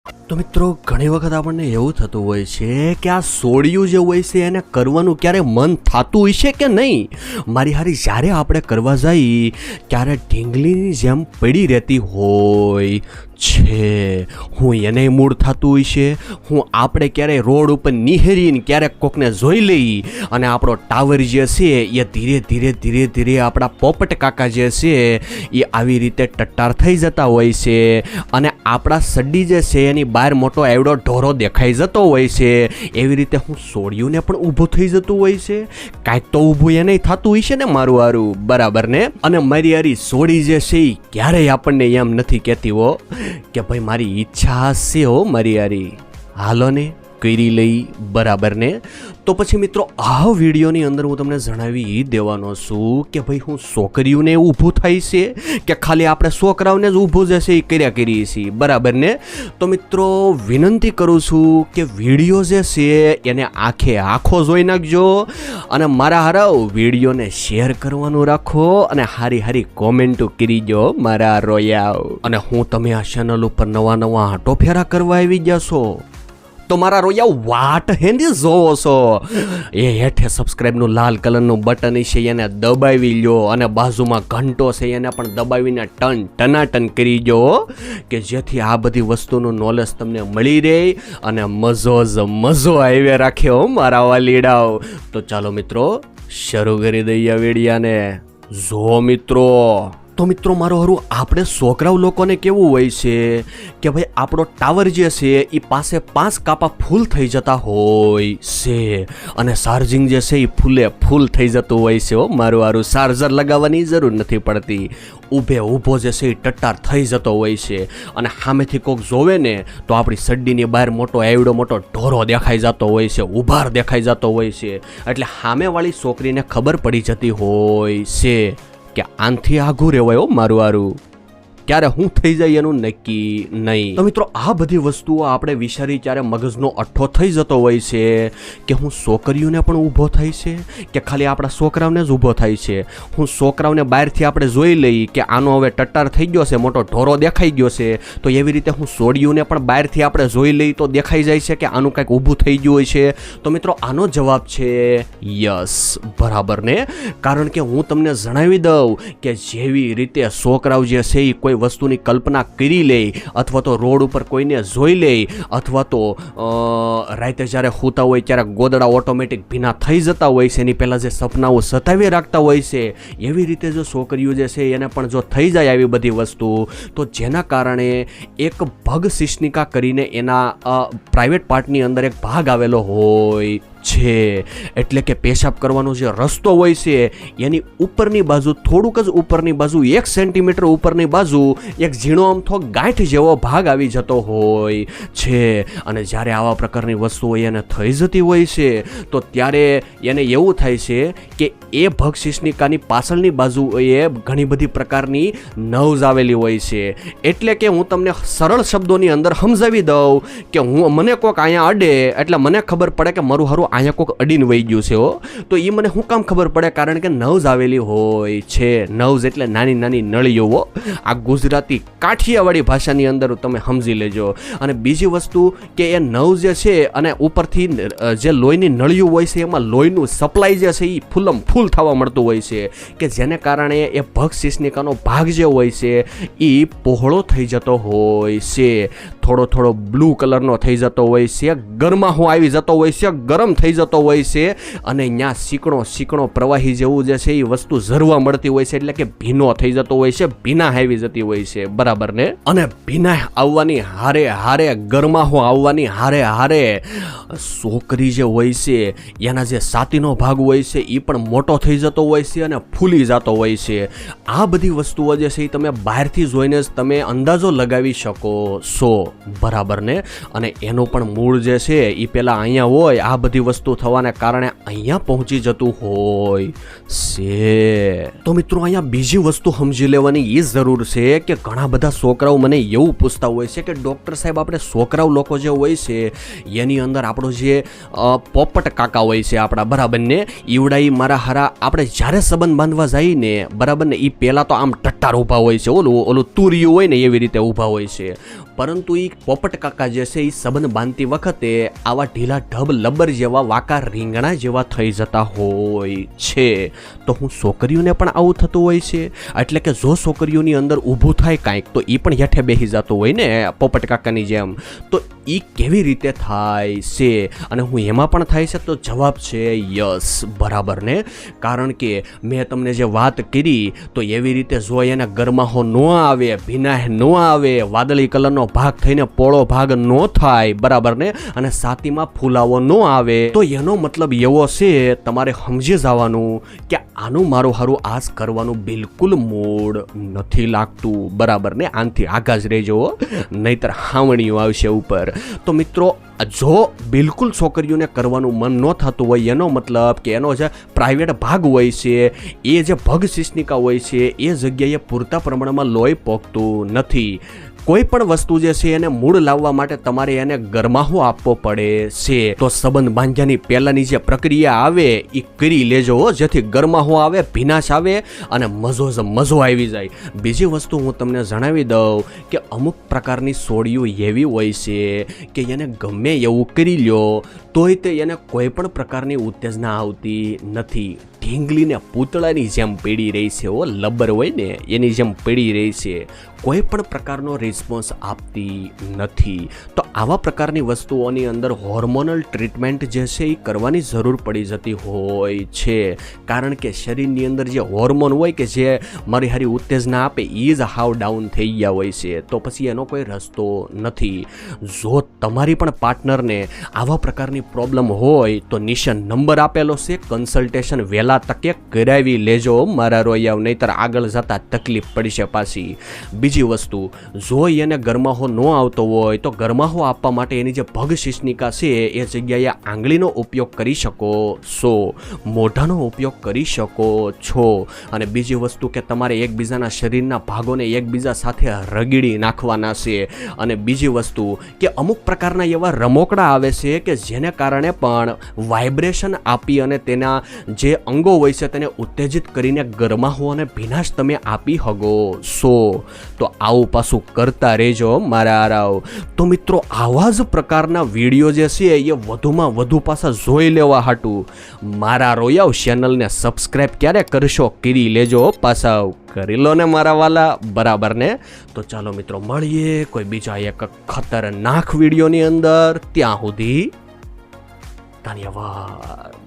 તો મિત્રો ઘણી વખત આપણને એવું થતું હોય છે કે આ સોડિયું જે હોય છે એને કરવાનું ક્યારે મન થતું હોય છે કે નહીં. મારી હારી જ્યારે આપણે કરવા જઈએ ત્યારે ઢીંગલીની જેમ પડી રહેતી હોય છે. હું એને મૂળ થતું હોય છે. હું આપણે ક્યારેય રોડ ઉપર નિહેરીને ક્યારેક કોકને જોઈ લઈ અને આપણો ટાવર જે છે એ ધીરે ધીરે ધીરે ધીરે આપણા પોપટ કાકા જે છે એ આવી રીતે ટટ્ટાર થઈ જતા હોય છે અને આપણા સડ્ડી જે છે એની બહાર મોટો એવડો ઢોરો દેખાઈ જતો હોય છે. એવી રીતે હું સોડિયુંને પણ ઊભું થઈ જતું હોય છે. કાંઈક તો ઊભું એ નહીં થતું હોય છે ને મારું હારું, બરાબર ને. અને મારી હારી સોડી જે છે એ ક્યારેય આપણને એમ નથી કહેતી હો કે ભાઈ મારી ઈચ્છા હશે હો મારી હારી, હાલો ને કરી લઈ, બરાબર ને. તો પછી મિત્રો આ વિડીયોની અંદર હું તમને જણાવી દેવાનો છું કે ભાઈ હું છોકરીઓને ઊભું થાય છે કે ખાલી આપણે છોકરાઓને જ ઊભું જશે એ કર્યા કરીએ છીએ, બરાબર ને. તો મિત્રો વિનંતી કરું છું કે વિડીયો જે છે એને આખો જોઈ નાખજો અને મારા હારાવ વિડીયોને શેર કરવાનું રાખો અને હારી હારી કોમેન્ટો કરી દો મારા રોયાવ. અને હું તમે આ ચેનલ ઉપર નવા આંટો ફેરા કરવા આવી ગયા છો તો મારા રોયા વાટ હેન્ડી જોવો છો એ હેઠે સબસ્ક્રાઈબનું લાલ કલરનું બટન છે એને દબાવી લ્યો અને બાજુમાં ઘંટો છે એને પણ દબાવીને ટનાટન કરી દો કે જેથી આ બધી વસ્તુનું નોલેજ તમને મળી રહે અને મજો આવી રાખ્યો મારા વાલીડાઓ. તો ચાલો મિત્રો શરૂ કરી દઈએ વિડીયાને. જો મિત્રો તો મિત્રો મારો હારું આપણે છોકરાઓ લોકોને કેવું હોય છે કે ભાઈ આપણો ટાવર જે છે એ પાસે 5 કાપા ફૂલ થઈ જતા હોય છે અને ચાર્જિંગ જે છે એ ફૂલ થઈ જતું હોય છે હો મારું હારું. ચાર્જર લગાવવાની જરૂર નથી પડતી. ઊભો જે છે એ ટટ્ટાર થઈ જતો હોય છે અને સામેથી કોક જોવે ને તો આપણી સડ્ડીની બહાર મોટો એવડો મોટો ઢોરો દેખાઈ જતો હોય છે, ઉભાર દેખાઈ જતો હોય છે. એટલે સામેવાળી છોકરીને ખબર પડી જતી હોય છે કે આનથી આઘું રહેવાય મારું હારું, ક્યારે હું થઈ જાય એનું નક્કી નહીં. તો મિત્રો આ બધી વસ્તુઓ આપણે વિચારી ત્યારે મગજનો અઠ્ઠો થઈ જતો હોય છે કે હું છોકરીઓને પણ ઊભો થાય છે કે ખાલી આપણા છોકરાઓને જ ઊભો થાય છે. હું છોકરાઓને બહારથી આપણે જોઈ લઈ કે આનો હવે ટટ્ટાર થઈ ગયો છે, મોટો ઢોરો દેખાઈ ગયો છે, તો એવી રીતે હું સોડિયુંને પણ બહારથી આપણે જોઈ લઈ તો દેખાઈ જાય છે કે આનું કંઈક ઊભું થઈ ગયું હોય છે. તો મિત્રો આનો જવાબ છે યસ, બરાબર ને. કારણ કે હું તમને જણાવી દઉં કે જેવી રીતે છોકરાઓ જે છે એ કોઈ વસ્તુની કલ્પના કરી લે અથવા તો રોડ ઉપર કોઈને જોઈ લે અથવા તો રાતે જ્યારે સૂતા હોય ત્યારે ગોદડા ઓટોમેટિક ભીના થઈ જતા હોય છે, એની પહેલાં જે સપનાઓ સતાવી રાખતા હોય છે, એવી રીતે જો છોકરીઓ જે છે એને પણ જો થઈ જાય આવી બધી વસ્તુ તો જેના કારણે એક ભગ શિશ્નિકા કરીને એના પ્રાઇવેટ પાર્ટની અંદર એક ભાગ આવેલો હોય છે. એટલે કે પેશાબ કરવાનો જે રસ્તો હોય છે એની ઉપરની બાજુ થોડુંક જ ઉપરની બાજુ 1 સેન્ટીમીટર ઉપરની બાજુ એક ઝીણો અમથો ગાંઠ જેવો ભાગ આવી જતો હોય છે. અને જ્યારે આવા પ્રકારની વસ્તુઓ એને થઈ જતી હોય છે તો ત્યારે એને એવું થાય છે કે એ ભગ શિશ્નિકાની પાછળની બાજુએ ઘણી બધી પ્રકારની નર્વ્સ આવેલી હોય છે. એટલે કે હું તમને સરળ શબ્દોની અંદર સમજાવી દઉં કે મને કોક અહીંયા અડે એટલે મને ખબર પડે કે મારું હારું અહીંયા કોઈક અડીને વહી ગયું છે હો. તો એ મને શું કામ ખબર પડે? કારણ કે નર્વ્સ આવેલી હોય છે. નર્વ્સ એટલે નાની નાની નળીઓ હો. આ ગુજરાતી કાઠિયાવાડી ભાષાની અંદર તમે સમજી લેજો. અને બીજી વસ્તુ કે એ નર્વ જે છે અને ઉપરથી જે લોહીની નળીઓ હોય છે એમાં લોહીનું સપ્લાય જે છે એ ફૂલ થવા મળતું હોય છે કે જેને કારણે એ ભગ શિશ્નિકાનો ભાગ જે હોય છે એ પહોળો થઈ જતો હોય છે, થોડો બ્લુ કલરનો થઈ જતો હોય છે, ગરમાહો આવી જતો હોય છે, ગરમ થઈ જતો હોય છે અને ત્યાં શીકણો પ્રવાહી જેવું જે છે એ વસ્તુ ઝરવા મળતી હોય છે. એટલે કે ભીનો થઈ જતો હોય છે, ભીના આવી જતી હોય છે, બરાબર ને. અને ભીના આવવાની હારે ગરમાહો આવવાની હારે છોકરી જે હોય છે એના જે છાતીનો ભાગ હોય છે એ પણ મોટો થઈ જતો હોય છે અને ફૂલી જતો હોય છે. આ બધી વસ્તુઓ જે છે એ તમે બહારથી જોઈને જ તમે અંદાજો લગાવી શકો છો, બરાબર ને. અને એનું પણ મૂળ જે છે એ પહેલાં અહીંયા હોય, આ બધી વસ્તુ થવાને કારણે અહીંયા પહોંચી જતું હોય છે. તો મિત્રો અહીંયા બીજી વસ્તુ સમજી લેવાની એ જરૂર છે કે ઘણા બધા છોકરાઓ મને એવું પૂછતા હોય છે કે ડૉક્ટર સાહેબ આપણે છોકરાઓ લોકો જે હોય છે એની અંદર આપણો જે પોપટ કાકા હોય છે આપણા, બરાબર ને, ઈવડાઈ મારા હારા આપણે જ્યારે સંબંધ બાંધવા જઈએ ને, બરાબર ને, એ પહેલાં તો આમ ટટ્ટાર ઊભા હોય છે, ઓલું તુરિયું હોય ને એવી રીતે ઊભા હોય છે. પરંતુ એ પોપટ કાકા જે છે એ સંબંધ બાંધતી વખતે આવા ઢીલા ઢબ લબર જેવા વાકા રીંગણા જેવા થઈ જતા હોય છે. તો હું છોકરીઓને પણ આવું થતું હોય છે, એટલે કે જો છોકરીઓની અંદર ઊભું થાય કાંઈક તો એ પણ હેઠે બેસી જતું હોય ને પોપટ કાકાની જેમ. તો એ કેવી રીતે થાય છે અને હું એમાં પણ થાય છે? તો જવાબ છે યસ, બરાબર ને. કારણ કે મેં તમને જે વાત કરી તો એવી રીતે જો એને ગરમાહો ન આવે, ભીનાહ ન આવે, વાદળી કલરનો ભાગ થઈને પોળો ભાગ ન થાય, બરાબર ને, અને છાતીમાં ફૂલાવો ન આવે, તો એનો મતલબ એવો છે તમારે સમજી જવાનું કે આનું મારું હારું આસ કરવાનું બિલકુલ મૂડ નથી લાગતું, બરાબર ને. આનથી આગા જ રહેજો, નહીતર હાવણીઓ આવશે ઉપર. તો મિત્રો, જો બિલકુલ છોકરીઓને કરવાનું મન ન થતું હોય એનો મતલબ કે એનો જે પ્રાઇવેટ ભાગ હોય છે, એ જે ભગ શિશ્નિકા હોય છે, એ જગ્યાએ પૂરતા પ્રમાણમાં લોહી પોગતું નથી. કોઈ પણ વસ્તુ જે છે એને મૂળ લાવવા માટે તમારે એને ગરમાહો આપવો પડે છે. તો સંબંધ બાંધ્યાની પહેલાંની જે પ્રક્રિયા આવે એ કરી લેજો, જેથી ગરમાહો આવે, ભીનાશ આવે અને મજો આવી જાય. બીજી વસ્તુ હું તમને જણાવી દઉં કે અમુક પ્રકારની સોડિયું એવી હોય છે કે એને ગમે એવું કરી લ્યો તોય તે એને કોઈ પણ પ્રકારની ઉત્તેજના આવતી નથી. ઢીંગલીને પૂતળાની જેમ પડી રહી છે, લબર હોય ને એની જેમ પડી રહી છે, કોઈ પણ પ્રકારનો રિસ્પોન્સ આપતી નથી. તો આવા પ્રકારની વસ્તુઓની અંદર હોર્મોનલ ટ્રીટમેન્ટ જે છે એ કરવાની જરૂર પડી જતી હોય છે. કારણ કે શરીરની અંદર જે હોર્મોન હોય કે જે મારી હારી ઉત્તેજના આપે એ જ હાવ ડાઉન થઈ ગયા હોય છે. તો પછી એનો કોઈ રસ્તો નથી. જો તમારી પણ પાર્ટનરને આવા પ્રકારની પ્રોબ્લેમ હોય તો નીચે નંબર આપેલો છે, કન્સલ્ટેશન વહેલા તકે કરાવી લેજો મારા રોયાવ, નહીતર આગળ જતા તકલીફ પડશે પાછી. બીજી વસ્તુ, જો એને ગરમાહો ન આવતો હોય તો ગરમાહો આપવા માટે એની જે ભગ શિશ્નિકા છે એ જગ્યાએ આંગળીનો ઉપયોગ કરી શકો છો, મોઢાનો ઉપયોગ કરી શકો છો. અને બીજી વસ્તુ કે તમારે એકબીજાના શરીરના ભાગોને એકબીજા સાથે રગડી નાખવાના છે. અને બીજી વસ્તુ કે અમુક પ્રકારના એવા રમોકડા આવે છે કે જેને કારણે પણ વાઇબ્રેશન આપી અને તેના જે અંગો હોય છે તેને ઉત્તેજિત કરીને ગરમાહો અને ભીનાશ તમે આપી શકો છો. તો આવું પાછું કરતા રહેજો મારા આરાવ. તો મિત્રો, આવા જ પ્રકારના વિડીયો જે છે એ વધુમાં વધુ પાછા જોઈ લેવા હાટું મારા રોયાવ ચેનલને સબસ્ક્રાઈબ ક્યારે કરશો કરી લેજો પાછા, કરી લો ને મારા વાલા, બરાબર ને. તો ચાલો મિત્રો, મળીએ કોઈ બીજા એક ખતરનાક વિડીયોની અંદર. ત્યાં સુધી ધન્યવાદ.